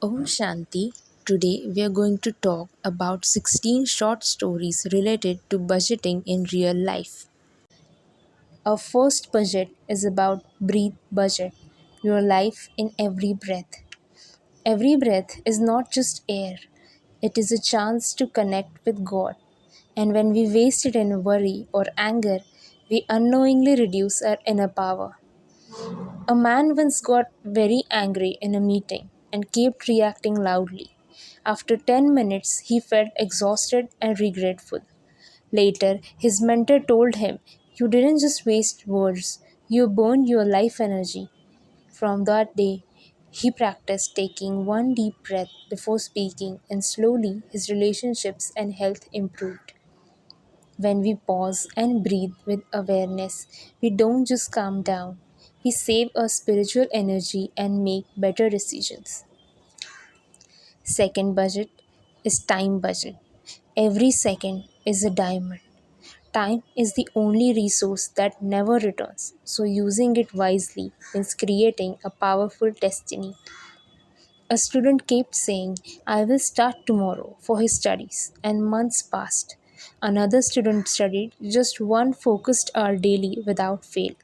Om Shanti. Today we are going to talk about 16 short stories related to budgeting in real life. Our first budget is about breathe budget, your life in every breath. Every breath is not just air, it is a chance to connect with God. And when we waste it in worry or anger, we unknowingly reduce our inner power. A man once got very angry in a meeting and kept reacting loudly. After 10 minutes, he felt exhausted and regretful. Later, his mentor told him, "You didn't just waste words, you burned your life energy." From that day, he practiced taking one deep breath before speaking, and slowly his relationships and health improved. When we pause and breathe with awareness, we don't just calm down, we save our spiritual energy and make better decisions. Second budget is time budget. Every second is a diamond. Time is the only resource that never returns, so using it wisely means creating a powerful destiny. A student kept saying, "I will start tomorrow" for his studies, and months passed. Another student studied just one focused hour daily without fail.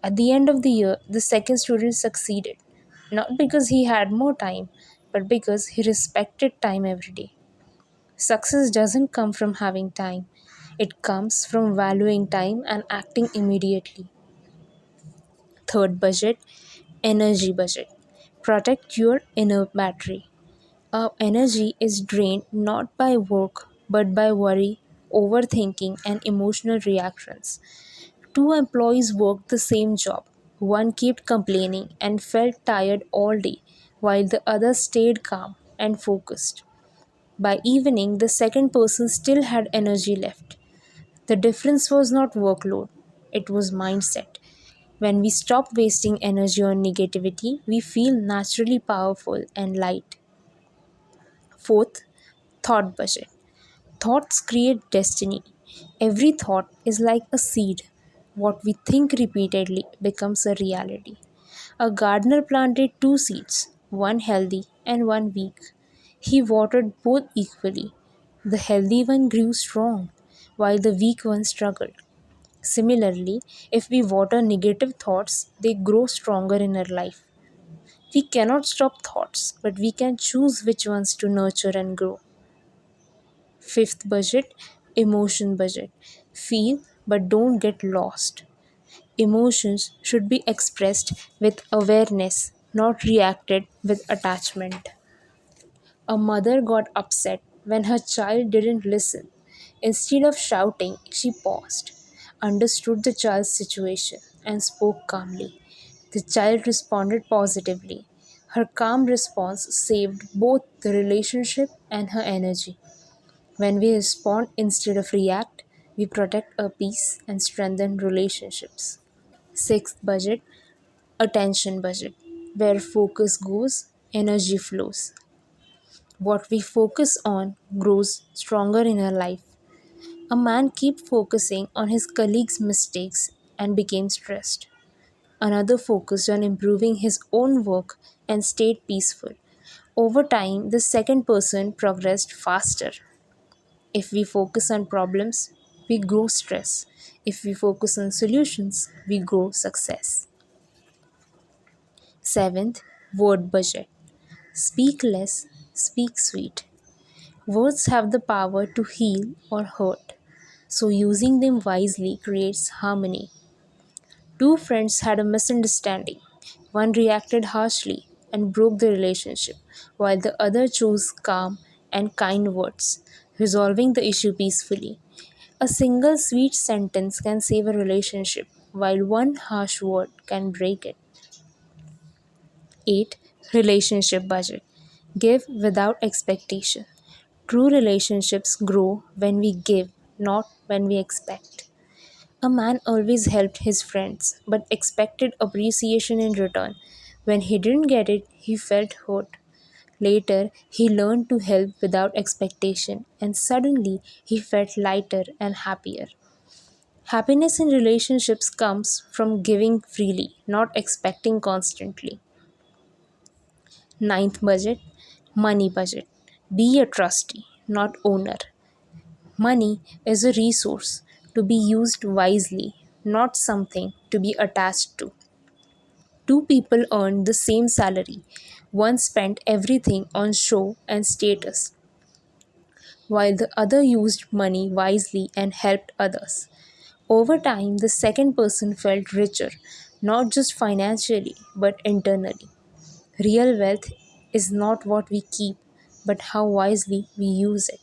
At the end of the year, the second student succeeded, not because he had more time, but because he respected time every day. Success doesn't come from having time, it comes from valuing time and acting immediately. Third budget, energy budget. Protect your inner battery. Our energy is drained not by work but by worry, overthinking, and emotional reactions. Two employees worked the same job. One kept complaining and felt tired all day, while the other stayed calm and focused. By evening, the second person still had energy left. The difference was not workload, it was mindset. When we stop wasting energy on negativity, we feel naturally powerful and light. Fourth, thought budget. Thoughts create destiny. Every thought is like a seed. What we think repeatedly becomes a reality. A gardener planted two seeds, one healthy and one weak. He watered both equally. The healthy one grew strong, while the weak one struggled. Similarly, if we water negative thoughts, they grow stronger in our life. We cannot stop thoughts, but we can choose which ones to nurture and grow. Fifth budget, emotion budget. Feel but don't get lost. Emotions should be expressed with awareness, not reacted with attachment. A mother got upset when her child didn't listen. Instead of shouting, she paused, understood the child's situation, and spoke calmly. The child responded positively. Her calm response saved both the relationship and her energy. When we respond instead of react, we protect our peace and strengthen relationships. Sixth budget, attention budget. Where focus goes, energy flows. What we focus on grows stronger in our life. A man kept focusing on his colleague's mistakes and became stressed. Another focused on improving his own work and stayed peaceful. Over time, the second person progressed faster. If we focus on problems, we grow stress. If we focus on solutions, we grow success. Seventh, word budget. Speak less, speak sweet. Words have the power to heal or hurt, so using them wisely creates harmony. Two friends had a misunderstanding. One reacted harshly and broke the relationship, while the other chose calm and kind words, resolving the issue peacefully. A single sweet sentence can save a relationship, while one harsh word can break it. 8. Relationship budget. Give without expectation. True relationships grow when we give, not when we expect. A man always helped his friends, but expected appreciation in return. When he didn't get it, he felt hurt. Later, he learned to help without expectation, and suddenly he felt lighter and happier. Happiness in relationships comes from giving freely, not expecting constantly. Ninth budget, money budget. Be a trustee, not owner. Money is a resource to be used wisely, not something to be attached to. Two people earned the same salary. One spent everything on show and status, while the other used money wisely and helped others. Over time, the second person felt richer, not just financially, but internally. Real wealth is not what we keep, but how wisely we use it.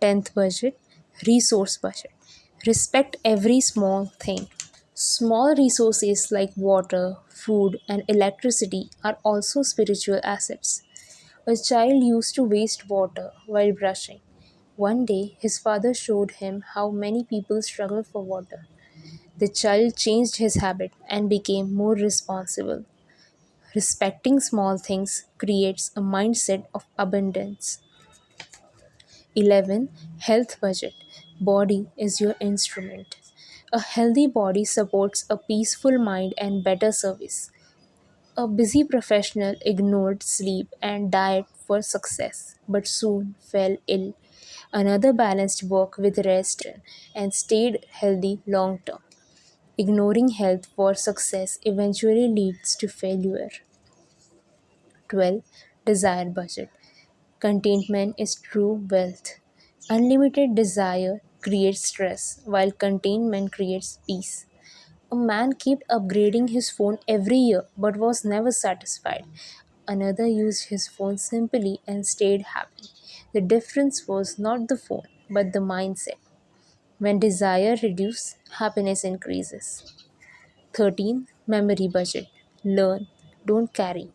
10th budget, resource budget. Respect every small thing. Small resources like water, food, and electricity are also spiritual assets. A child used to waste water while brushing. One day, his father showed him how many people struggle for water. The child changed his habit and became more responsible. Respecting small things creates a mindset of abundance. 11. Health budget. Body is your instrument. A healthy body supports a peaceful mind and better service. A busy professional ignored sleep and diet for success, but soon fell ill. Another balanced work with rest and stayed healthy long term. Ignoring health for success eventually leads to failure. 12. Desire budget. Contentment is true wealth. Unlimited desire creates stress, while containment creates peace. A man kept upgrading his phone every year but was never satisfied. Another used his phone simply and stayed happy. The difference was not the phone, but the mindset. When desire reduces, happiness increases. 13. Memory budget. Learn, don't carry.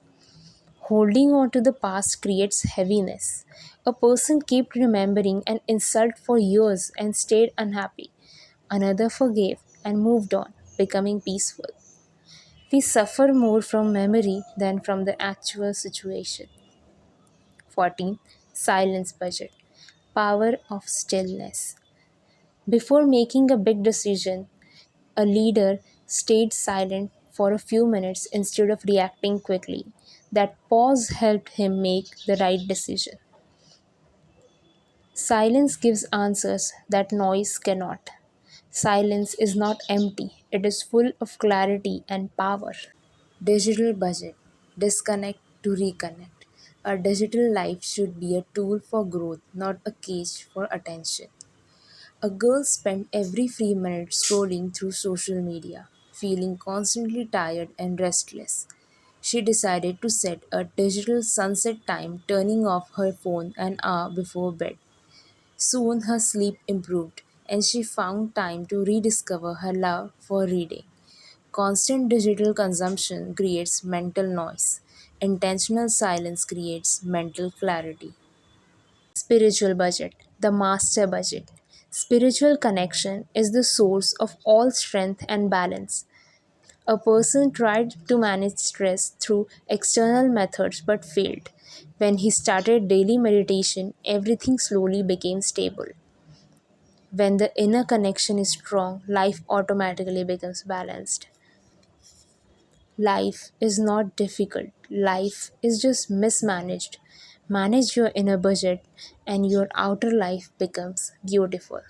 Holding on to the past creates heaviness. A person kept remembering an insult for years and stayed unhappy. Another forgave and moved on, becoming peaceful. We suffer more from memory than from the actual situation. 14. Silence budget. Power of stillness. Before making a big decision, a leader stayed silent for a few minutes instead of reacting quickly. That pause helped him make the right decision. Silence gives answers that noise cannot. Silence is not empty, it is full of clarity and power. Digital budget. Disconnect to reconnect. A digital life should be a tool for growth, not a cage for attention. A girl spent every free minute scrolling through social media, feeling constantly tired and restless. She decided to set a digital sunset time, turning off her phone an hour before bed. Soon her sleep improved, and she found time to rediscover her love for reading. Constant digital consumption creates mental noise. Intentional silence creates mental clarity. Spiritual budget, the master budget. Spiritual connection is the source of all strength and balance. A person tried to manage stress through external methods but failed. When he started daily meditation, everything slowly became stable. When the inner connection is strong, life automatically becomes balanced. Life is not difficult, life is just mismanaged. Manage your inner budget, and your outer life becomes beautiful.